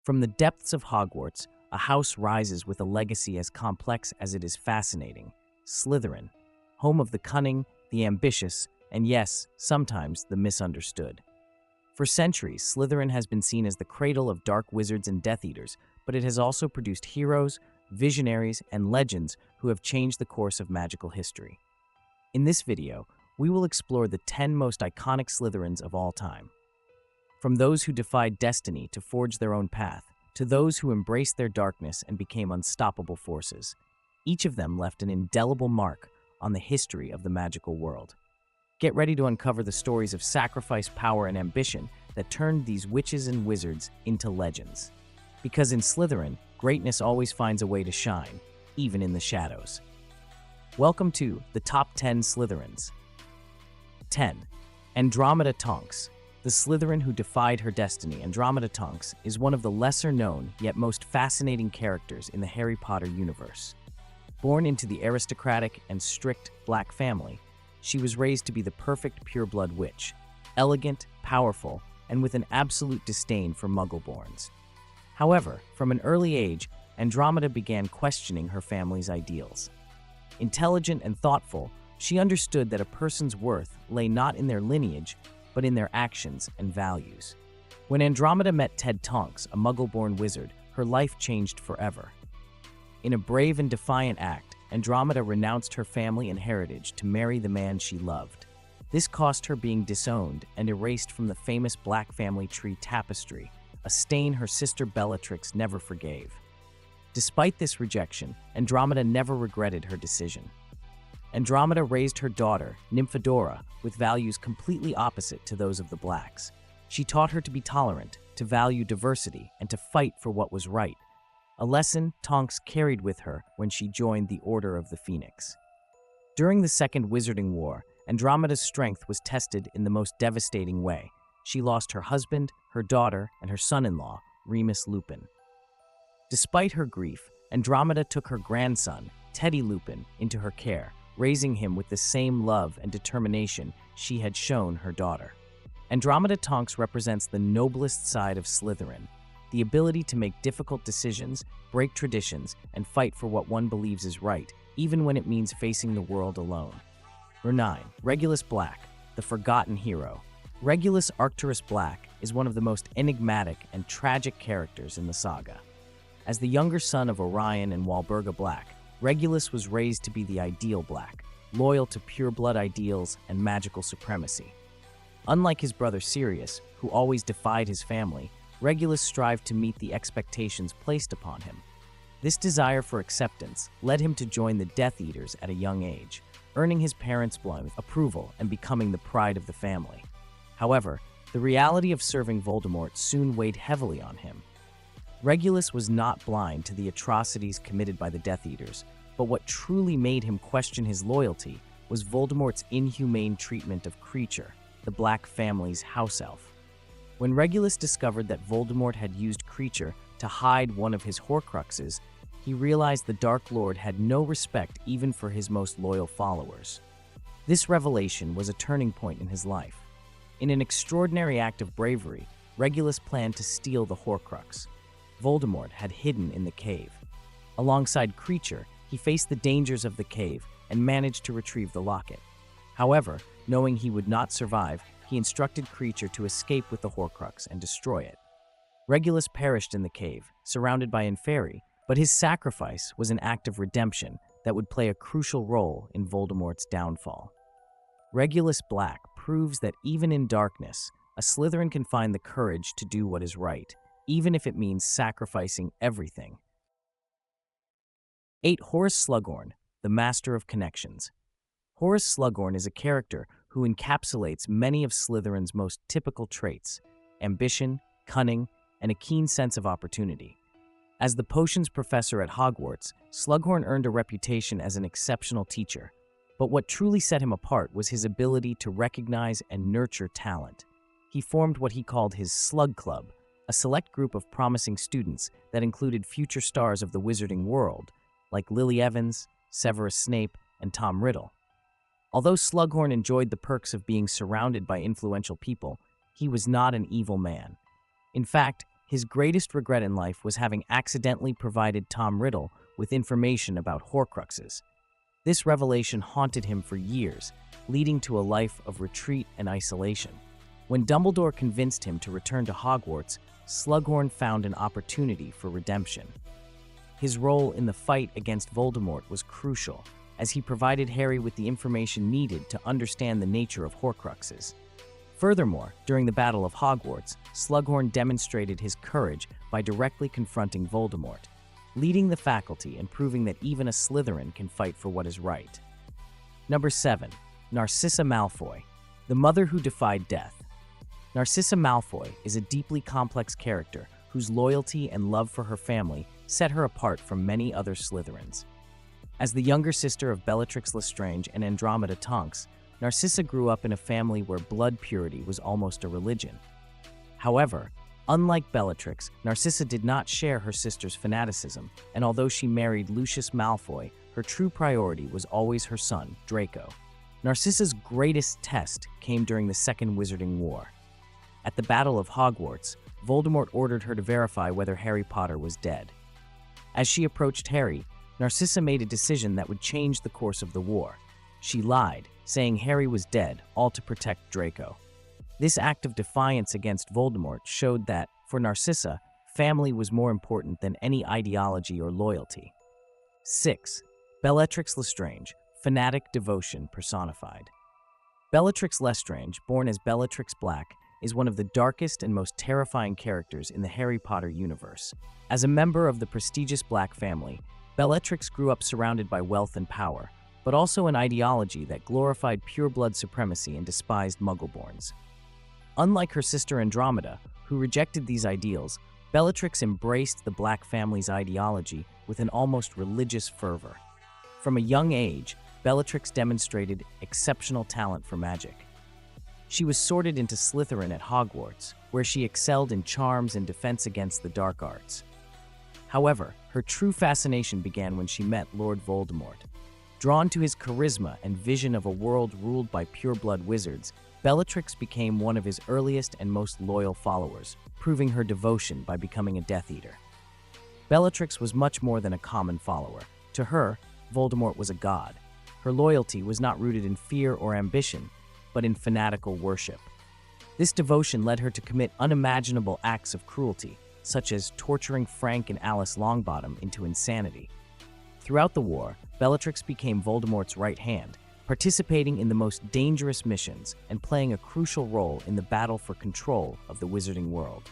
From the depths of Hogwarts, a house rises with a legacy as complex as it is fascinating. Slytherin, home of the cunning, the ambitious, and yes, sometimes the misunderstood. For centuries, Slytherin has been seen as the cradle of dark wizards and Death Eaters, but it has also produced heroes, visionaries, and legends who have changed the course of magical history. In this video, we will explore the 10 most iconic Slytherins of all time. From those who defied destiny to forge their own path, to those who embraced their darkness and became unstoppable forces, each of them left an indelible mark on the history of the magical world. Get ready to uncover the stories of sacrifice, power, and ambition that turned these witches and wizards into legends. Because in Slytherin, greatness always finds a way to shine, even in the shadows. Welcome to the Top 10 Slytherins. 10. Andromeda Tonks. The Slytherin who defied her destiny, Andromeda Tonks, is one of the lesser-known yet most fascinating characters in the Harry Potter universe. Born into the aristocratic and strict Black family, she was raised to be the perfect pureblood witch, elegant, powerful, and with an absolute disdain for Muggleborns. However, from an early age, Andromeda began questioning her family's ideals. Intelligent and thoughtful, she understood that a person's worth lay not in their lineage, but in their actions and values. When Andromeda met Ted Tonks, a Muggle-born wizard, her life changed forever. In a brave and defiant act, Andromeda renounced her family and heritage to marry the man she loved. This cost her being disowned and erased from the famous Black family tree tapestry, a stain her sister Bellatrix never forgave. Despite this rejection, Andromeda never regretted her decision. Andromeda raised her daughter, Nymphadora, with values completely opposite to those of the Blacks. She taught her to be tolerant, to value diversity, and to fight for what was right, a lesson Tonks carried with her when she joined the Order of the Phoenix. During the Second Wizarding War, Andromeda's strength was tested in the most devastating way. She lost her husband, her daughter, and her son-in-law, Remus Lupin. Despite her grief, Andromeda took her grandson, Teddy Lupin, into her care, raising him with the same love and determination she had shown her daughter. Andromeda Tonks represents the noblest side of Slytherin, the ability to make difficult decisions, break traditions, and fight for what one believes is right, even when it means facing the world alone. 9. Regulus Black, the forgotten hero. Regulus Arcturus Black is one of the most enigmatic and tragic characters in the saga. As the younger son of Orion and Walburga Black, Regulus was raised to be the ideal Black, loyal to pureblood ideals and magical supremacy. Unlike his brother Sirius, who always defied his family, Regulus strived to meet the expectations placed upon him. This desire for acceptance led him to join the Death Eaters at a young age, earning his parents' approval and becoming the pride of the family. However, the reality of serving Voldemort soon weighed heavily on him. Regulus was not blind to the atrocities committed by the Death Eaters, but what truly made him question his loyalty was Voldemort's inhumane treatment of Kreacher, the Black family's house elf. When Regulus discovered that Voldemort had used Kreacher to hide one of his Horcruxes, he realized the Dark Lord had no respect even for his most loyal followers. This revelation was a turning point in his life. In an extraordinary act of bravery, Regulus planned to steal the Horcrux Voldemort had hidden in the cave. Alongside Kreacher, he faced the dangers of the cave and managed to retrieve the locket. However, knowing he would not survive, he instructed Kreacher to escape with the Horcrux and destroy it. Regulus perished in the cave, surrounded by Inferi, but his sacrifice was an act of redemption that would play a crucial role in Voldemort's downfall. Regulus Black proves that even in darkness, a Slytherin can find the courage to do what is right, even if it means sacrificing everything. 8. Horace Slughorn, the Master of Connections. Horace Slughorn is a character who encapsulates many of Slytherin's most typical traits: ambition, cunning, and a keen sense of opportunity. As the potions professor at Hogwarts, Slughorn earned a reputation as an exceptional teacher, but what truly set him apart was his ability to recognize and nurture talent. He formed what he called his Slug Club, a select group of promising students that included future stars of the wizarding world, like Lily Evans, Severus Snape, and Tom Riddle. Although Slughorn enjoyed the perks of being surrounded by influential people, he was not an evil man. In fact, His greatest regret in life was having accidentally provided Tom Riddle with information about Horcruxes. This revelation haunted him for years, leading to a life of retreat and isolation. When Dumbledore convinced him to return to Hogwarts, Slughorn found an opportunity for redemption. His role in the fight against Voldemort was crucial, as he provided Harry with the information needed to understand the nature of Horcruxes. Furthermore, during the Battle of Hogwarts, Slughorn demonstrated his courage by directly confronting Voldemort, leading the faculty and proving that even a Slytherin can fight for what is right. Number 7. Narcissa Malfoy, the mother who defied death. Narcissa Malfoy is a deeply complex character whose loyalty and love for her family set her apart from many other Slytherins. As the younger sister of Bellatrix Lestrange and Andromeda Tonks, Narcissa grew up in a family where blood purity was almost a religion. However, unlike Bellatrix, Narcissa did not share her sister's fanaticism, and although she married Lucius Malfoy, her true priority was always her son, Draco. Narcissa's greatest test came during the Second Wizarding War. At the Battle of Hogwarts, Voldemort ordered her to verify whether Harry Potter was dead. As she approached Harry, Narcissa made a decision that would change the course of the war. She lied, saying Harry was dead, all to protect Draco. This act of defiance against Voldemort showed that, for Narcissa, family was more important than any ideology or loyalty. 6. Bellatrix Lestrange, fanatic devotion personified. Bellatrix Lestrange, born as Bellatrix Black, is one of the darkest and most terrifying characters in the Harry Potter universe. As a member of the prestigious Black family, Bellatrix grew up surrounded by wealth and power, but also an ideology that glorified pure-blood supremacy and despised Muggleborns. Unlike her sister Andromeda, who rejected these ideals, Bellatrix embraced the Black family's ideology with an almost religious fervor. From a young age, Bellatrix demonstrated exceptional talent for magic. She was sorted into Slytherin at Hogwarts, where she excelled in charms and defense against the dark arts. However, her true fascination began when she met Lord Voldemort. Drawn to his charisma and vision of a world ruled by pure-blood wizards, Bellatrix became one of his earliest and most loyal followers, proving her devotion by becoming a Death Eater. Bellatrix was much more than a common follower. To her, Voldemort was a god. Her loyalty was not rooted in fear or ambition, but in fanatical worship. This devotion led her to commit unimaginable acts of cruelty, such as torturing Frank and Alice Longbottom into insanity. Throughout the war, Bellatrix became Voldemort's right hand, participating in the most dangerous missions and playing a crucial role in the battle for control of the wizarding world.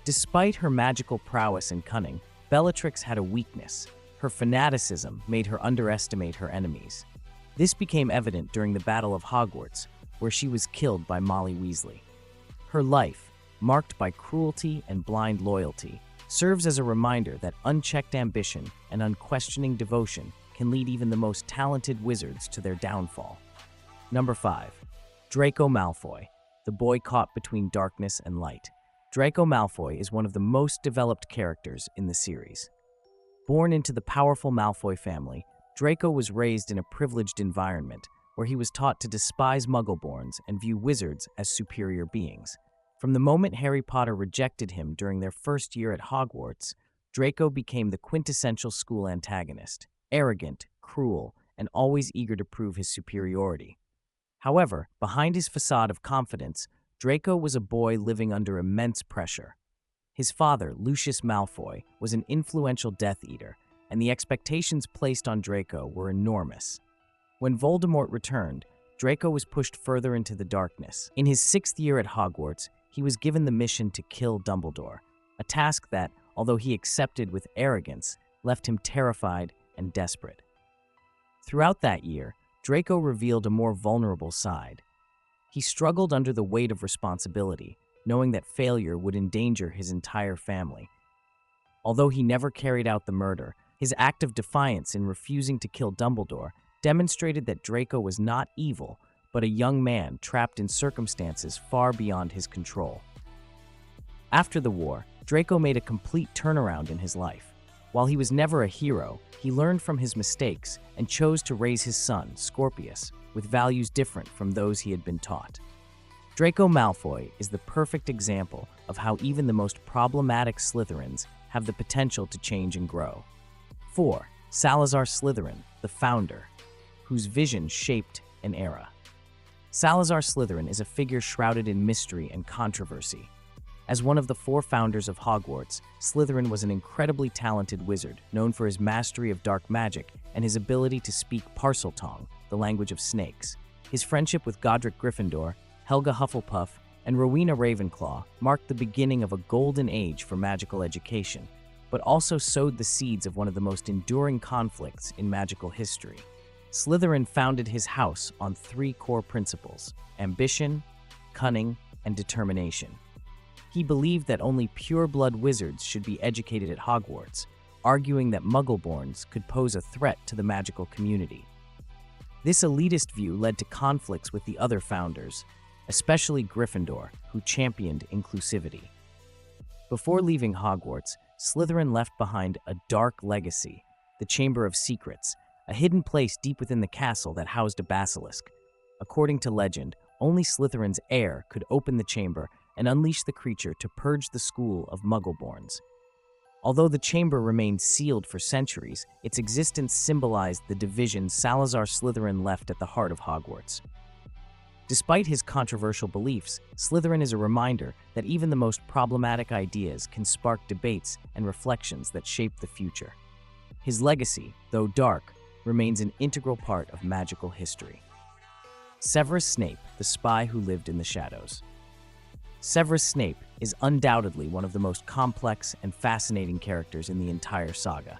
Despite her magical prowess and cunning, Bellatrix had a weakness. Her fanaticism made her underestimate her enemies. This became evident during the Battle of Hogwarts, where she was killed by Molly Weasley. Her life, marked by cruelty and blind loyalty, serves as a reminder that unchecked ambition and unquestioning devotion can lead even the most talented wizards to their downfall. Number 5. Draco Malfoy, the boy caught between darkness and light. Draco Malfoy is one of the most developed characters in the series. Born into the powerful Malfoy family, Draco was raised in a privileged environment where he was taught to despise Muggleborns and view wizards as superior beings. From the moment Harry Potter rejected him during their first year at Hogwarts, Draco became the quintessential school antagonist, arrogant, cruel, and always eager to prove his superiority. However, behind his facade of confidence, Draco was a boy living under immense pressure. His father, Lucius Malfoy, was an influential Death Eater, and the expectations placed on Draco were enormous. When Voldemort returned, Draco was pushed further into the darkness. In his 6th year at Hogwarts, he was given the mission to kill Dumbledore, a task that, although he accepted with arrogance, left him terrified and desperate. Throughout that year, Draco revealed a more vulnerable side. He struggled under the weight of responsibility, knowing that failure would endanger his entire family. Although he never carried out the murder, his act of defiance in refusing to kill Dumbledore demonstrated that Draco was not evil, but a young man trapped in circumstances far beyond his control. After the war, Draco made a complete turnaround in his life. While he was never a hero, he learned from his mistakes and chose to raise his son, Scorpius, with values different from those he had been taught. Draco Malfoy is the perfect example of how even the most problematic Slytherins have the potential to change and grow. 4. Salazar Slytherin, the founder, whose vision shaped an era. Salazar Slytherin is a figure shrouded in mystery and controversy. As one of the 4 founders of Hogwarts, Slytherin was an incredibly talented wizard, known for his mastery of dark magic and his ability to speak Parseltongue, the language of snakes. His friendship with Godric Gryffindor, Helga Hufflepuff, and Rowena Ravenclaw marked the beginning of a golden age for magical education, but also sowed the seeds of one of the most enduring conflicts in magical history. Slytherin founded his house on 3 core principles: ambition, cunning, and determination. He believed that only pure-blood wizards should be educated at Hogwarts, arguing that Muggleborns could pose a threat to the magical community. This elitist view led to conflicts with the other founders, especially Gryffindor, who championed inclusivity. Before leaving Hogwarts, Slytherin left behind a dark legacy, the Chamber of Secrets, a hidden place deep within the castle that housed a basilisk. According to legend, only Slytherin's heir could open the chamber and unleash the creature to purge the school of Muggleborns. Although the chamber remained sealed for centuries, its existence symbolized the division Salazar Slytherin left at the heart of Hogwarts. Despite his controversial beliefs, Slytherin is a reminder that even the most problematic ideas can spark debates and reflections that shape the future. His legacy, though dark, remains an integral part of magical history. Severus Snape, the spy who lived in the shadows. Severus Snape is undoubtedly one of the most complex and fascinating characters in the entire saga.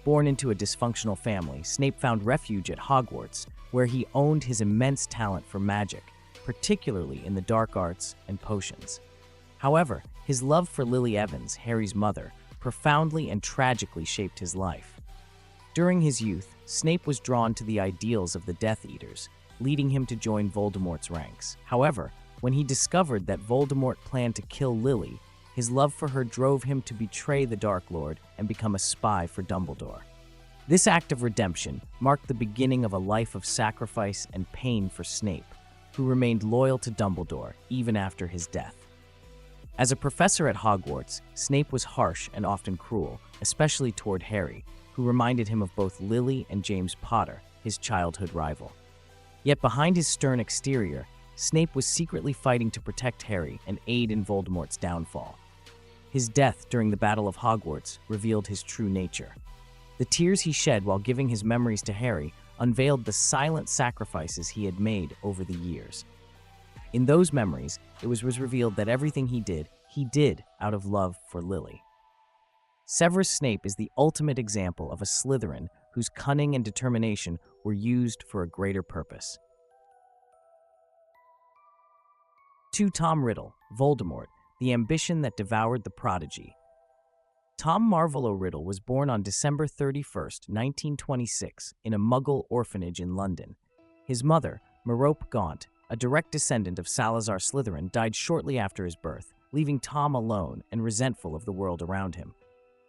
Born into a dysfunctional family, Snape found refuge at Hogwarts, where he owned his immense talent for magic, particularly in the dark arts and potions. However, his love for Lily Evans, Harry's mother, profoundly and tragically shaped his life. During his youth, Snape was drawn to the ideals of the Death Eaters, leading him to join Voldemort's ranks. However, when he discovered that Voldemort planned to kill Lily, his love for her drove him to betray the Dark Lord and become a spy for Dumbledore. This act of redemption marked the beginning of a life of sacrifice and pain for Snape, who remained loyal to Dumbledore even after his death. As a professor at Hogwarts, Snape was harsh and often cruel, especially toward Harry, who reminded him of both Lily and James Potter, his childhood rival. Yet behind his stern exterior, Snape was secretly fighting to protect Harry and aid in Voldemort's downfall. His death during the Battle of Hogwarts revealed his true nature. The tears he shed while giving his memories to Harry unveiled the silent sacrifices he had made over the years. In those memories, it was revealed that everything he did out of love for Lily. Severus Snape is the ultimate example of a Slytherin whose cunning and determination were used for a greater purpose. 2. Tom Riddle, Voldemort, the ambition that devoured the prodigy. Tom Marvolo Riddle was born on December 31, 1926, in a Muggle orphanage in London. His mother, Merope Gaunt, a direct descendant of Salazar Slytherin, died shortly after his birth, leaving Tom alone and resentful of the world around him.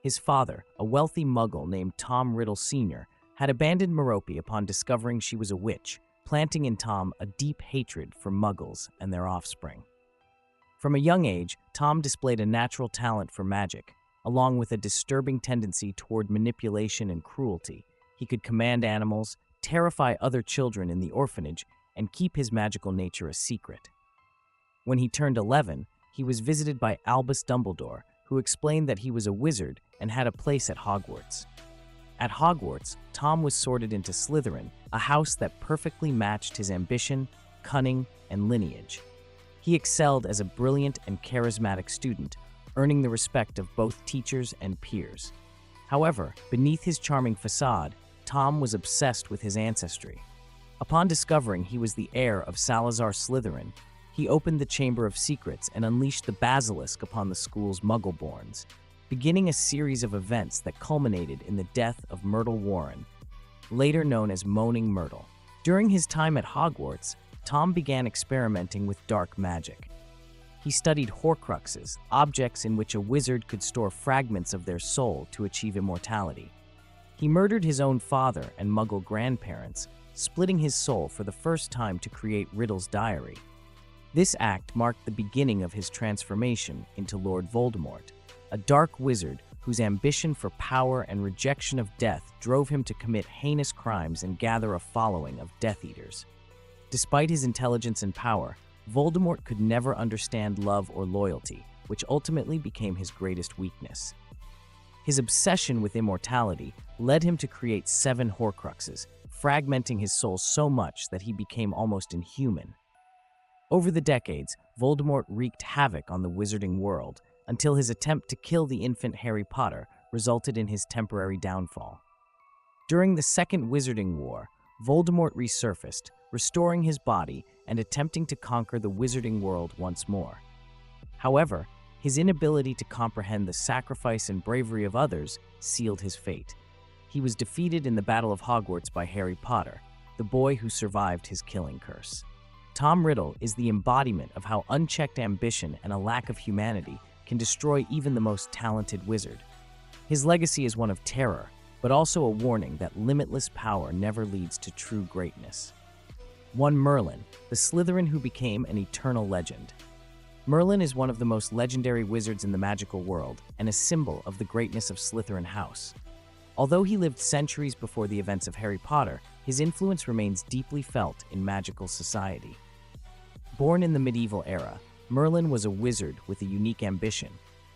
His father, a wealthy Muggle named Tom Riddle Sr., had abandoned Merope upon discovering she was a witch, planting in Tom a deep hatred for Muggles and their offspring. From a young age, Tom displayed a natural talent for magic, along with a disturbing tendency toward manipulation and cruelty. He could command animals, terrify other children in the orphanage, and keep his magical nature a secret. When he turned 11, he was visited by Albus Dumbledore, who explained that he was a wizard and had a place at Hogwarts. At Hogwarts, Tom was sorted into Slytherin, a house that perfectly matched his ambition, cunning, and lineage. He excelled as a brilliant and charismatic student, earning the respect of both teachers and peers. However, beneath his charming facade, Tom was obsessed with his ancestry. Upon discovering he was the heir of Salazar Slytherin, he opened the Chamber of Secrets and unleashed the basilisk upon the school's Muggleborns, beginning a series of events that culminated in the death of Myrtle Warren, later known as Moaning Myrtle. During his time at Hogwarts, Tom began experimenting with dark magic. He studied Horcruxes, objects in which a wizard could store fragments of their soul to achieve immortality. He murdered his own father and Muggle grandparents, splitting his soul for the first time to create Riddle's diary. This act marked the beginning of his transformation into Lord Voldemort, a dark wizard whose ambition for power and rejection of death drove him to commit heinous crimes and gather a following of Death Eaters. Despite his intelligence and power, Voldemort could never understand love or loyalty, which ultimately became his greatest weakness. His obsession with immortality led him to create 7 Horcruxes, fragmenting his soul so much that he became almost inhuman. Over the decades, Voldemort wreaked havoc on the wizarding world until his attempt to kill the infant Harry Potter resulted in his temporary downfall. During the Second Wizarding War, Voldemort resurfaced, restoring his body and attempting to conquer the wizarding world once more. However, his inability to comprehend the sacrifice and bravery of others sealed his fate. He was defeated in the Battle of Hogwarts by Harry Potter, the boy who survived his killing curse. Tom Riddle is the embodiment of how unchecked ambition and a lack of humanity can destroy even the most talented wizard. His legacy is one of terror, but also a warning that limitless power never leads to true greatness. 1. Merlin, the Slytherin who became an eternal legend. Merlin is one of the most legendary wizards in the magical world and a symbol of the greatness of Slytherin house. Although he lived centuries before the events of Harry Potter, his influence remains deeply felt in magical society. Born in the medieval era, Merlin was a wizard with a unique ambition: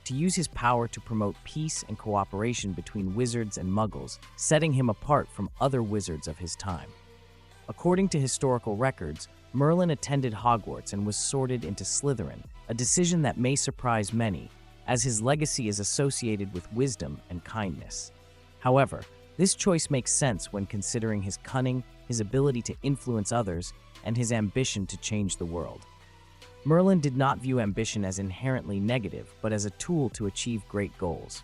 to use his power to promote peace and cooperation between wizards and muggles, setting him apart from other wizards of his time. According to historical records, Merlin attended Hogwarts and was sorted into Slytherin, a decision that may surprise many, as his legacy is associated with wisdom and kindness. However, this choice makes sense when considering his cunning, his ability to influence others, and his ambition to change the world. Merlin did not view ambition as inherently negative, but as a tool to achieve great goals.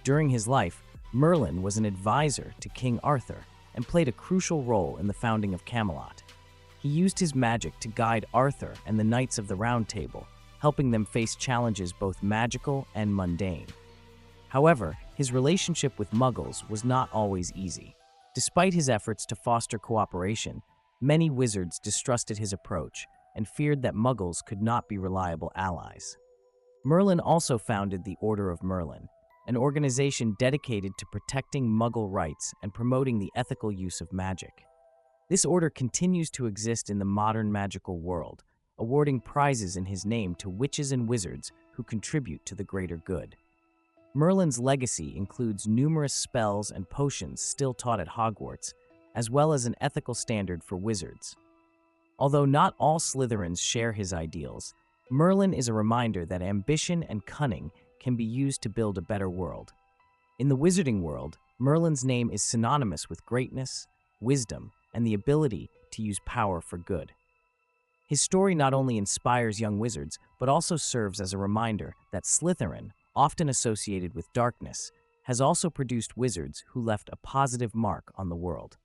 During his life, Merlin was an advisor to King Arthur and played a crucial role in the founding of Camelot. He used his magic to guide Arthur and the Knights of the Round Table, helping them face challenges both magical and mundane. However, his relationship with Muggles was not always easy. Despite his efforts to foster cooperation, many wizards distrusted his approach and feared that Muggles could not be reliable allies. Merlin also founded the Order of Merlin, an organization dedicated to protecting Muggle rights and promoting the ethical use of magic. This order continues to exist in the modern magical world, awarding prizes in his name to witches and wizards who contribute to the greater good. Merlin's legacy includes numerous spells and potions still taught at Hogwarts, as well as an ethical standard for wizards. Although not all Slytherins share his ideals, Merlin is a reminder that ambition and cunning can be used to build a better world. In the wizarding world, Merlin's name is synonymous with greatness, wisdom, and the ability to use power for good. His story not only inspires young wizards, but also serves as a reminder that Slytherin, often associated with darkness, has also produced wizards who left a positive mark on the world.